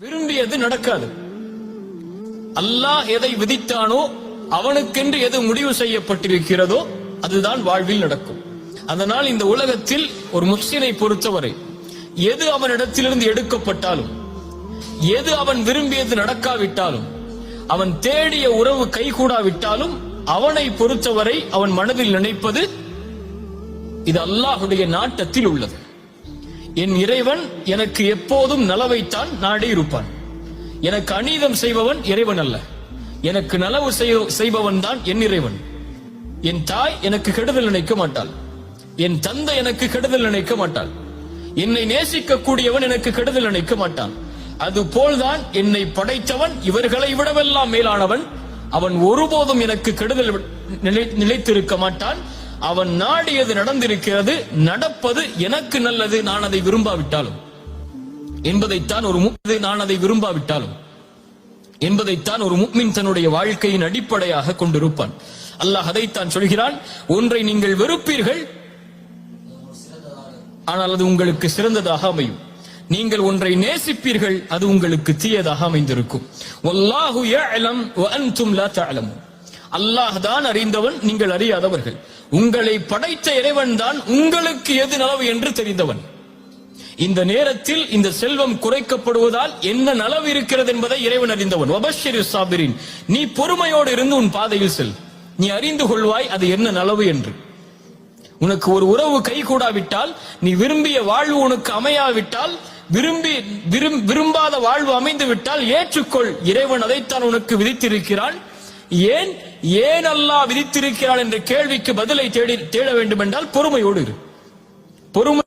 விரும்பியது நடக்காது. அல்லாஹ் எதை விதித்தானோ அவனுக்கென்று எது முடிவு செய்யப்பட்டிருக்கிறதோ அதுதான் வாழ்வில் நடக்கும். அதனால் இந்த உலகத்தில் ஒரு முஸ்லிமை பொறுத்தவரை எது அவனிடத்திலிருந்து எடுக்கப்பட்டாலும், எது அவன் விரும்பியது நடக்காவிட்டாலும், அவன் தேடிய உறவு கைகூடாவிட்டாலும், அவனை பொறுத்தவரை அவன் மனதில் நினைப்பது இது அல்லாஹுடைய நாட்டத்தில் உள்ளது. என் இறைவன் எனக்கு எப்போதும் நலவைத்தான் நாடி இருப்பான். எனக்கு அநீதம் செய்பவன் இறைவன் அல்ல, எனக்கு நலவு செய்பவன் தான் என் இறைவன். என் தாய் எனக்கு கெடுதல் நினைக்க மாட்டாள், என் தந்தை எனக்கு கெடுதல் நினைக்க மாட்டாள், என்னை நேசிக்க கூடியவன் எனக்கு கெடுதல் நினைக்க மாட்டான். அதுபோல்தான் என்னை படைத்தவன் இவர்களை விடவெல்லாம் மேலானவன். அவன் ஒருபோதும் எனக்கு கெடுதல் நிலைத்திருக்க மாட்டான். அவன் நாடியது நடந்திருக்கிறது, நடப்பது எனக்கு நல்லது, நான் அதை விரும்பாவிட்டாலும் என்பதைத்தான் ஒரு முஃமின் தன்னுடைய வாழ்க்கையின் அடிப்படையாக கொண்டிருப்பான். அல்லாஹ் அதைத்தான் சொல்கிறான், ஒன்றை நீங்கள் வெறுப்பீர்கள், ஆனால் அது உங்களுக்கு சிறந்ததாக அமையும். நீங்கள் ஒன்றை நேசிப்பீர்கள், அது உங்களுக்கு தீயதாக அமைந்திருக்கும். வல்லாஹு யஅலம் வ அன்தும் லா தஅலமூன். அல்லாஹ் தான் அறிந்தவன், நீங்கள் அறியாதவர்கள். உங்களை படைத்த இறைவன் தான் உங்களுக்கு எது நலவு என்று தெரிந்தவன். இந்த நேரத்தில் இந்த செல்வம் குறைக்கப்படுவதால் என்ன நலவு இருக்கிறது என்பதை இறைவன் அறிந்தவன். வபஷ்ஷிரிஸ் சாபிரின், நீ பொறுமையோடு இருந்து உன் பாதையில் செல், நீ அறிந்து கொள்வாய் அது என்ன நலவு என்று. உனக்கு ஒரு உறவு கைகூடாவிட்டால், நீ விரும்பிய வாழ்வு உனக்கு அமையாவிட்டால், விரும்பாத வாழ்வு அமைந்து விட்டால் ஏற்றுக்கொள், இறைவன் அதைத்தான் உனக்கு விதித்திருக்கிறான். ஏன் அல்லாஹ் விதித்திருக்கிறான் என்ற கேள்விக்கு பதிலை தேட வேண்டும் என்றால் பொறுமையோடு இரு. பொறுமை